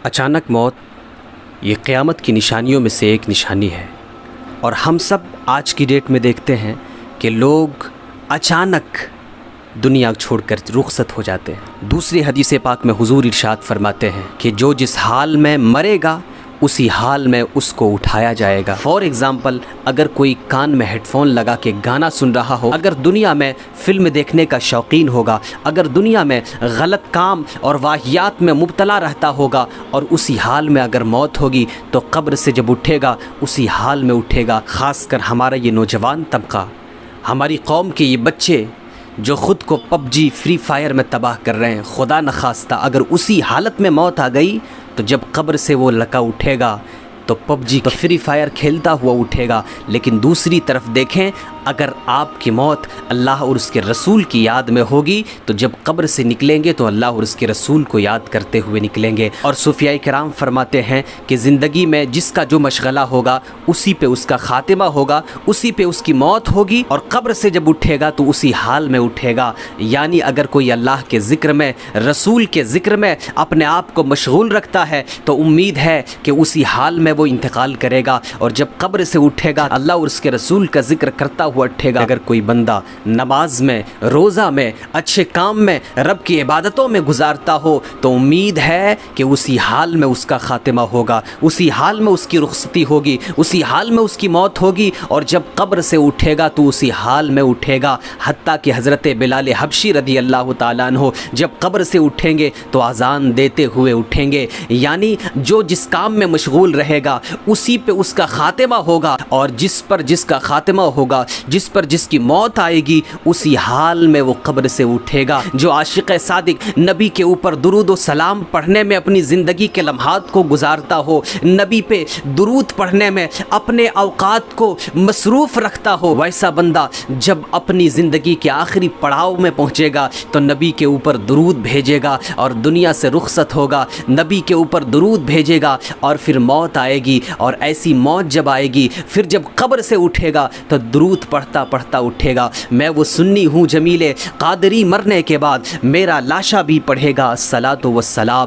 اچانک موت یہ قیامت کی نشانیوں میں سے ایک نشانی ہے، اور ہم سب آج کی ڈیٹ میں دیکھتے ہیں کہ لوگ اچانک دنیا چھوڑ کر رخصت ہو جاتے ہیں۔ دوسری حدیث پاک میں حضور ارشاد فرماتے ہیں کہ جو جس حال میں مرے گا اسی حال میں اس کو اٹھایا جائے گا۔ فار ایگزامپل، اگر کوئی کان میں ہیڈ فون لگا کے گانا سن رہا ہو، اگر دنیا میں فلم دیکھنے کا شوقین ہوگا، اگر دنیا میں غلط کام اور واہیات میں مبتلا رہتا ہوگا، اور اسی حال میں اگر موت ہوگی تو قبر سے جب اٹھے گا اسی حال میں اٹھے گا۔ خاص کر ہمارا یہ نوجوان طبقہ، ہماری قوم کے یہ بچے جو خود کو پب جی فری فائر میں تباہ کر رہے ہیں، خدا نخواستہ اگر اسی حالت میں موت آ گئی تو جب قبر سے وہ لڑکا اٹھے گا تو پب جی تو فری فائر کھیلتا ہوا اٹھے گا۔ لیکن دوسری طرف دیکھیں، اگر آپ کی موت اللہ اور اس کے رسول کی یاد میں ہوگی تو جب قبر سے نکلیں گے تو اللہ اور اس کے رسول کو یاد کرتے ہوئے نکلیں گے۔ اور صوفیاء کرام فرماتے ہیں کہ زندگی میں جس کا جو مشغلہ ہوگا اسی پہ اس کا خاتمہ ہوگا، اسی پہ اس کی موت ہوگی، اور قبر سے جب اٹھے گا تو اسی حال میں اٹھے گا۔ یعنی اگر کوئی اللہ کے ذکر میں، رسول کے ذکر میں اپنے آپ کو مشغول رکھتا ہے تو امید ہے کہ اسی حال میں وہ انتقال کرے گا، اور جب قبر سے اٹھے گا اللہ اور اس کے رسول کا ذکر کرتا ہوا اٹھے گا۔ اگر کوئی بندہ نماز میں، روزہ میں، اچھے کام میں، رب کی عبادتوں میں گزارتا ہو تو امید ہے کہ اسی حال میں اس کا خاتمہ ہوگا، اسی حال میں اس کی رخصتی ہوگی، اسی حال میں اس کی موت ہوگی، اور جب قبر سے اٹھے گا تو اسی حال میں اٹھے گا۔ حتیٰ کہ حضرت بلال حبشی رضی اللہ تعالیٰ عنہ جب قبر سے اٹھیں گے تو اذان دیتے ہوئے اٹھیں گے۔ یعنی جو جس کام میں مشغول رہے گا اسی پہ اس کا خاتمہ ہوگا، اور جس پر جس کا خاتمہ ہوگا، جس پر جس کی موت آئے گی اسی حال میں وہ قبر سے اٹھے گا۔ جو عاشق صادق نبی کے اوپر درود و سلام پڑھنے میں اپنی زندگی کے لمحات کو گزارتا ہو، نبی پہ درود پڑھنے میں اپنے اوقات کو مصروف رکھتا ہو، ویسا بندہ جب اپنی زندگی کے آخری پڑاؤ میں پہنچے گا تو نبی کے اوپر درود بھیجے گا اور دنیا سے رخصت ہوگا، نبی کے اوپر درود بھیجے گا، اور پھر موت آئے گی۔ اور ایسی موت جب آئے گی پھر جب قبر سے اٹھے گا تو درود پڑھتا پڑھتا اٹھے گا، میں وہ سنی ہوں جمیل قادری، مرنے کے بعد میرا لاشا بھی پڑھے گا الصلاۃ والسلام۔